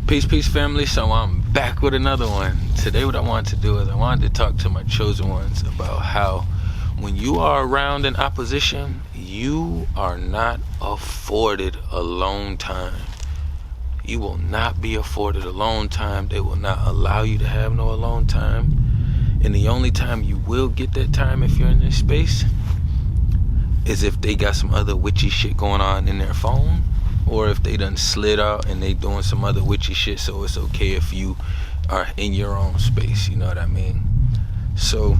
Peace, family. So I'm back with another one. Today what I wanted to do is I wanted to talk to my chosen ones about how when you are around in opposition, you are not afforded alone time. You will not be afforded alone time. They will not allow you to have no alone time. And the only time you will get that time if you're in this space is if they got some other witchy shit going on in their phone, or if they done slid out and they doing some other witchy shit, so it's okay if you are in your own space, you know what I mean? So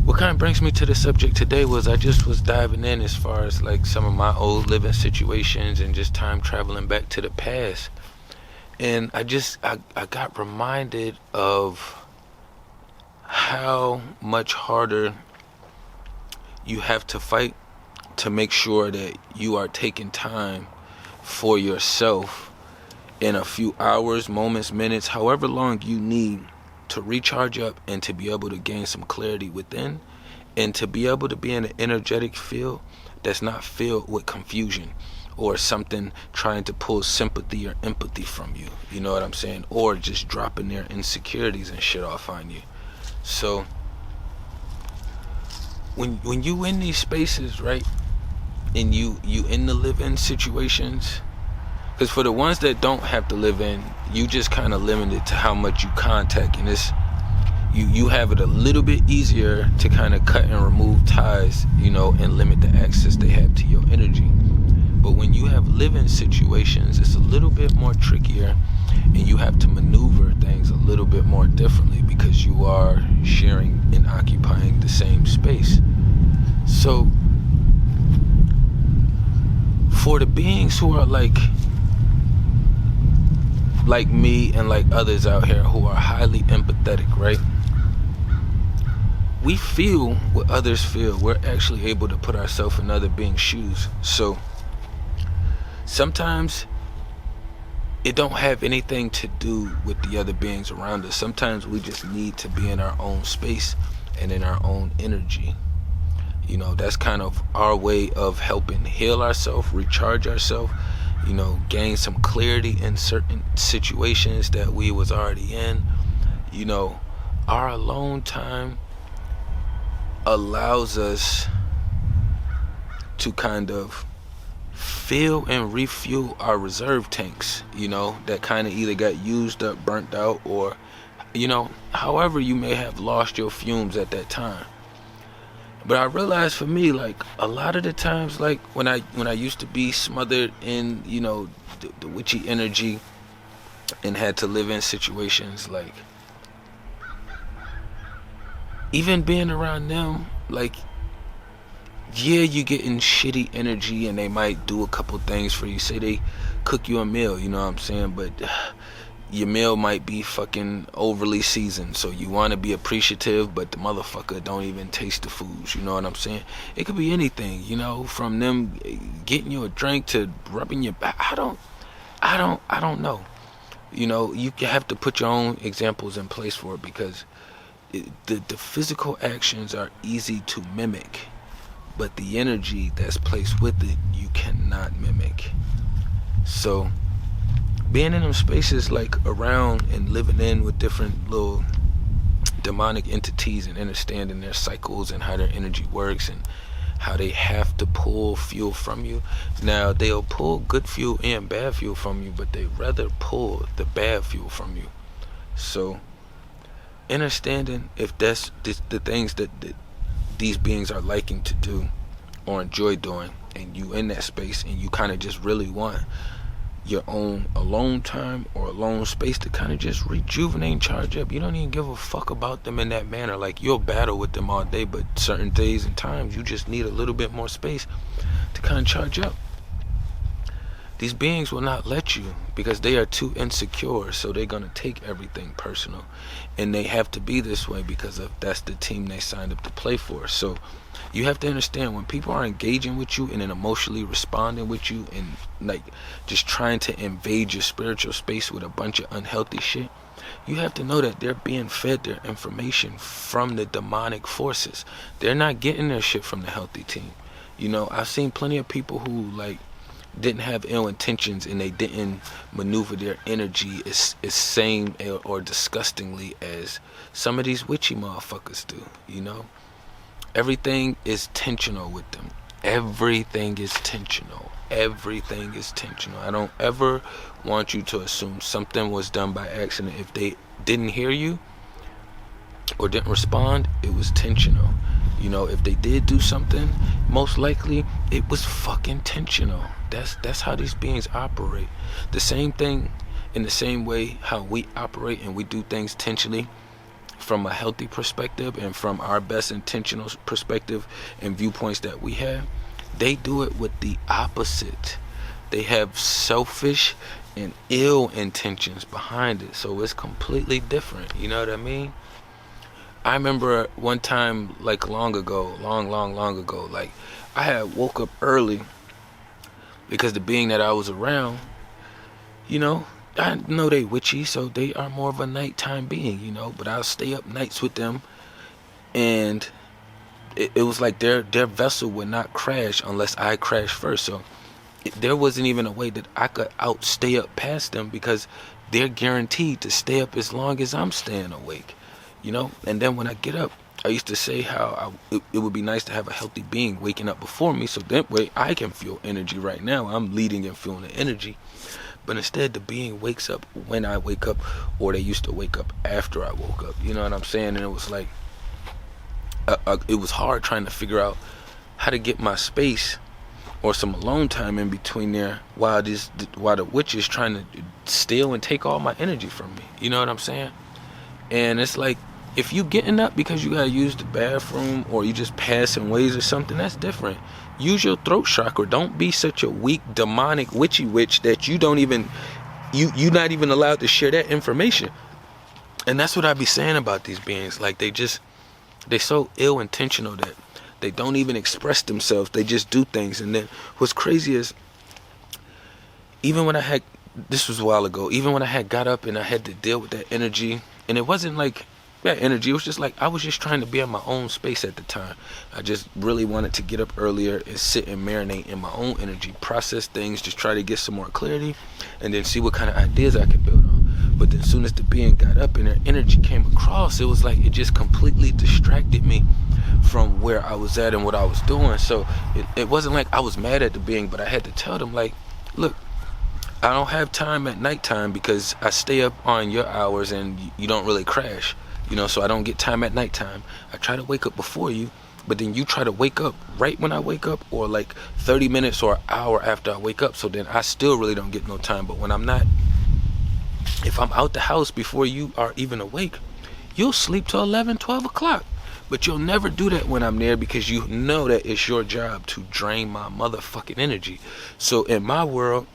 what kind of brings me to the subject today was I just was diving in as far as like some of my old living situations and just time traveling back to the past. And I got reminded of how much harder you have to fight to make sure that you are taking time for yourself in a few hours, moments, minutes, however long you need to recharge up and to be able to gain some clarity within, and to be able to be in an energetic field that's not filled with confusion or something trying to pull sympathy or empathy from you, you know what I'm saying, or just dropping their insecurities and shit off on you. So when you in these spaces, right, and you in the live-in situations, because for the ones that don't have to live in, you just kind of limited to how much you contact, and it's you have it a little bit easier to kind of cut and remove ties, you know, and limit the access they have to your energy. But when you have live-in situations, it's a little bit more trickier, and you have to maneuver things a little bit more differently because you are sharing and occupying the same space. So for the beings who are like me and like others out here who are highly empathetic, right? We feel what others feel. We're actually able to put ourselves in other beings' shoes. So sometimes it don't have anything to do with the other beings around us. Sometimes we just need to be in our own space and in our own energy. You know, that's kind of our way of helping heal ourselves, recharge ourselves, you know, gain some clarity in certain situations that we was already in. You know, our alone time allows us to kind of fill and refuel our reserve tanks, you know, that kind of either got used up, burnt out, or, you know, however you may have lost your fumes at that time. But I realized for me, like, a lot of the times, like, when I used to be smothered in, you know, the witchy energy and had to live in situations, like, even being around them, like, yeah, you getting shitty energy and they might do a couple things for you. Say they cook you a meal, you know what I'm saying? But your meal might be fucking overly seasoned, so you want to be appreciative, but the motherfucker don't even taste the foods, you know what I'm saying? It could be anything, you know, from them getting you a drink to rubbing your back. I don't know. You know, you have to put your own examples in place for it, because the physical actions are easy to mimic, but the energy that's placed with it, you cannot mimic. So being in them spaces, like around and living in with different little demonic entities and understanding their cycles and how their energy works and how they have to pull fuel from you. Now, they'll pull good fuel and bad fuel from you, but they rather pull the bad fuel from you. So understanding if that's the things that these beings are liking to do or enjoy doing, and you in that space and you kind of just really want your own alone time or alone space to kind of just rejuvenate and charge up. You don't even give a fuck about them in that manner. Like, you'll battle with them all day, but certain days and times you just need a little bit more space to kind of charge up. These beings will not let you, because they are too insecure, so they're going to take everything personal. And they have to be this way because that's the team they signed up to play for. So you have to understand, when people are engaging with you and then emotionally responding with you and like just trying to invade your spiritual space with a bunch of unhealthy shit, you have to know that they're being fed their information from the demonic forces. They're not getting their shit from the healthy team. You know, I've seen plenty of people who like didn't have ill intentions and they didn't maneuver their energy as same or disgustingly as some of these witchy motherfuckers do, you know? Everything is tensional with them. Everything is tensional. Everything is tensional. I don't ever want you to assume something was done by accident. If they didn't hear you or didn't respond, it was tensional. You know, if they did do something, most likely it was fucking tensional. That's how these beings operate. The same thing, in the same way how we operate and we do things tensionally from a healthy perspective and from our best intentional perspective and viewpoints that we have, they do it with the opposite. They have selfish and ill intentions behind it, so it's completely different. You know what I mean? I remember one time, like long ago, like I had woke up early because the being that I was around, you know, I know they witchy, so they are more of a nighttime being, you know, but I'll stay up nights with them, and it was like their vessel would not crash unless I crashed first. So there wasn't even a way that I could stay up past them because they're guaranteed to stay up as long as I'm staying awake, you know. And then when I get up, I used to say how it would be nice to have a healthy being waking up before me, so that way I can feel energy. Right now I'm leading and feeling the energy, but instead the being wakes up when I wake up, or they used to wake up after I woke up, you know what I'm saying? And it was like it was hard trying to figure out how to get my space or some alone time in between there while the witch is trying to steal and take all my energy from me, you know what I'm saying? And it's like, if you getting up because you gotta use the bathroom or you just passing ways or something, that's different. Use your throat chakra. Don't be such a weak, demonic, witchy witch that you don't even, you're not even allowed to share that information. And that's what I be saying about these beings. Like, they so ill-intentional that they don't even express themselves. They just do things. And then what's crazy is, even when this was a while ago, even when I had got up and I had to deal with that energy, and it wasn't like that energy, it was just like I was just trying to be in my own space at the time. I just really wanted to get up earlier and sit and marinate in my own energy, process things, just try to get some more clarity, and then see what kind of ideas I could build on. But then as soon as the being got up and their energy came across, it was like it just completely distracted me from where I was at and what I was doing. So it wasn't like I was mad at the being, but I had to tell them, like, look, I don't have time at nighttime because I stay up on your hours and you don't really crash, you know, so I don't get time at nighttime. I try to wake up before you, but then you try to wake up right when I wake up, or like 30 minutes or an hour after I wake up, so then I still really don't get no time. But when I'm not, if I'm out the house before you are even awake, you'll sleep till 11, 12 o'clock. But you'll never do that when I'm there because you know that it's your job to drain my motherfucking energy. So in my world,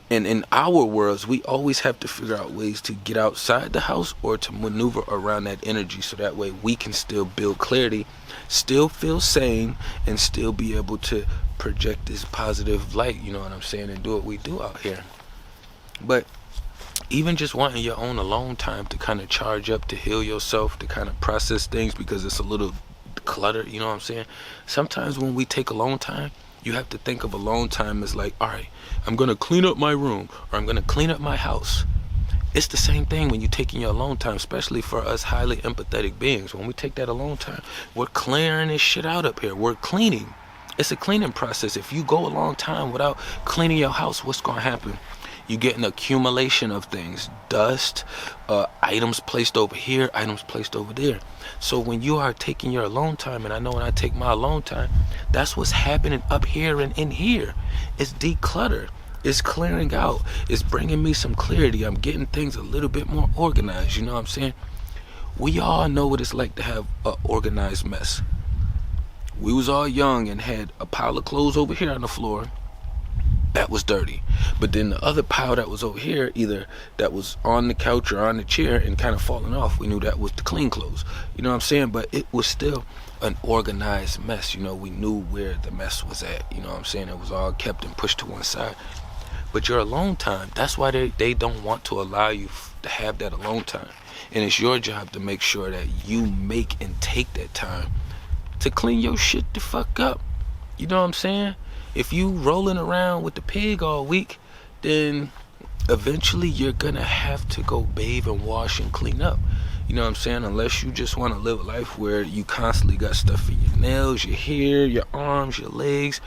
and in our worlds, we always have to figure out ways to get outside the house or to maneuver around that energy, so that way we can still build clarity, still feel sane, and still be able to project this positive light, you know what I'm saying, and do what we do out here. But even just wanting your own alone time to kind of charge up, to heal yourself, to kind of process things because it's a little cluttered, you know what I'm saying? Sometimes when we take alone time, you have to think of alone time as like, all right, I'm going to clean up my room, or I'm going to clean up my house. It's the same thing when you're taking your alone time, especially for us highly empathetic beings. When we take that alone time, we're clearing this shit out up here. We're cleaning. It's a cleaning process. If you go a long time without cleaning your house, what's going to happen? You get an accumulation of things, dust, items placed over here, items placed over there. So when you are taking your alone time, and I know when I take my alone time, that's what's happening up here and in here. It's declutter. It's clearing out. It's bringing me some clarity. I'm getting things a little bit more organized. You know what I'm saying? We all know what it's like to have an organized mess. We was all young and had a pile of clothes over here on the floor. That was dirty. But then the other pile that was over here, either that was on the couch or on the chair and kind of falling off, we knew that was the clean clothes. You know what I'm saying? But it was still an organized mess. You know, we knew where the mess was at. You know what I'm saying? It was all kept and pushed to one side. But your alone time, that's why they don't want to allow you to have that alone time. And it's your job to make sure that you make and take that time to clean your shit the fuck up. You know what I'm saying? If you rolling around with the pig all week, then eventually you're gonna have to go bathe and wash and clean up. You know what I'm saying? Unless you just want to live a life where you constantly got stuff in your nails, your hair, your arms, your legs,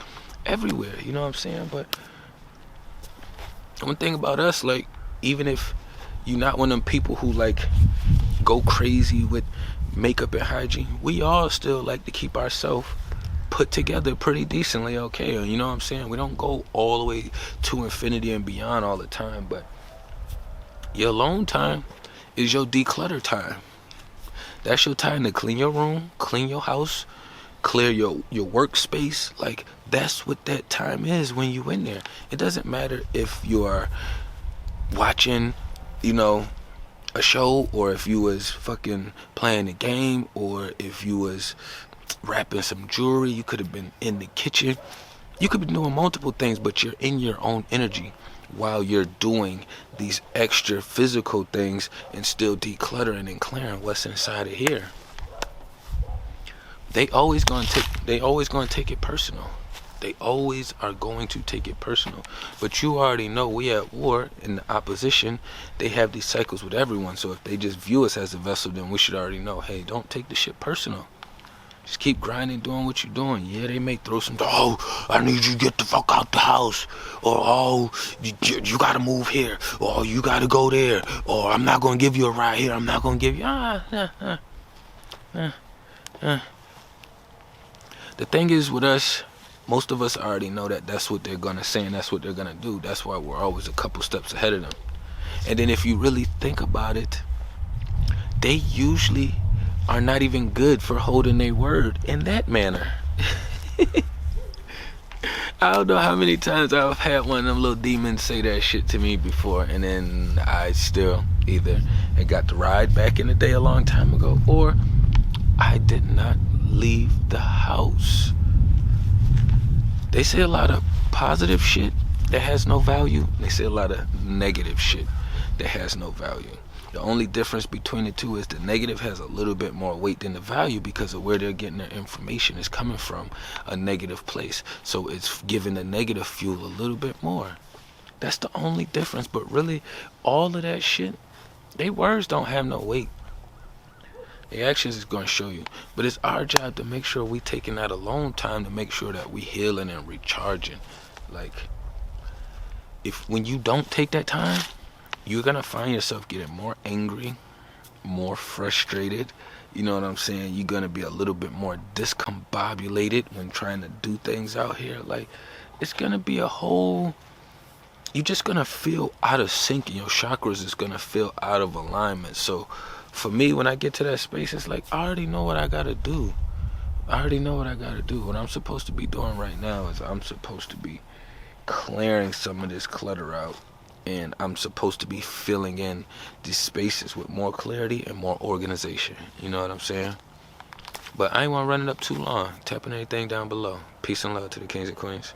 everywhere. You know what I'm saying? But one thing about us, like, even if you're not one of them people who like go crazy with makeup and hygiene, we all still like to keep ourselves put together pretty decently, okay? You know what I'm saying? We don't go all the way to infinity and beyond all the time, but your alone time is your declutter time. That's your time to clean your room, clean your house, clear your workspace. Like, that's what that time is when you in there. It doesn't matter if you are watching, you know, a show, or if you was fucking playing a game, or if you was wrapping some jewelry. You could have been in the kitchen. You could be doing multiple things, but you're in your own energy while you're doing these extra physical things and still decluttering and clearing what's inside of here. They always gonna take it personal. They always are going to take it personal. But you already know we at war, in the opposition, they have these cycles with everyone. So if they just view us as a vessel, then we should already know, hey, don't take the shit personal. Just keep grinding, doing what you're doing. Yeah, they may throw some, oh, I need you to get the fuck out the house. Or, oh, you gotta move here. Or, you gotta go there. Or, I'm not gonna give you a ride here. I'm not gonna give you, The thing is with us, most of us already know that that's what they're gonna say and that's what they're gonna do. That's why we're always a couple steps ahead of them. And then if you really think about it, they usually are not even good for holding their word in that manner. I don't know how many times I've had one of them little demons say that shit to me before, and then I still either I got the ride back in the day a long time ago, or I did not leave the house. They say a lot of positive shit that has no value. They say a lot of negative shit that has no value. The only difference between the two is the negative has a little bit more weight than the value because of where they're getting their information is coming from, a negative place. So it's giving the negative fuel a little bit more. That's the only difference. But really, all of that shit, they words don't have no weight. The actions is going to show you. But it's our job to make sure we taking that alone time to make sure that we healing and recharging. Like, when you don't take that time, you're going to find yourself getting more angry, more frustrated. You know what I'm saying? You're going to be a little bit more discombobulated when trying to do things out here. Like, it's going to be a whole... You're just going to feel out of sync, and your chakras is going to feel out of alignment. So for me, when I get to that space, it's like, I already know what I got to do. I already know what I got to do. What I'm supposed to be doing right now is I'm supposed to be clearing some of this clutter out. And I'm supposed to be filling in these spaces with more clarity and more organization. You know what I'm saying? But I ain't want to run it up too long. Tapping anything down below. Peace and love to the kings and queens.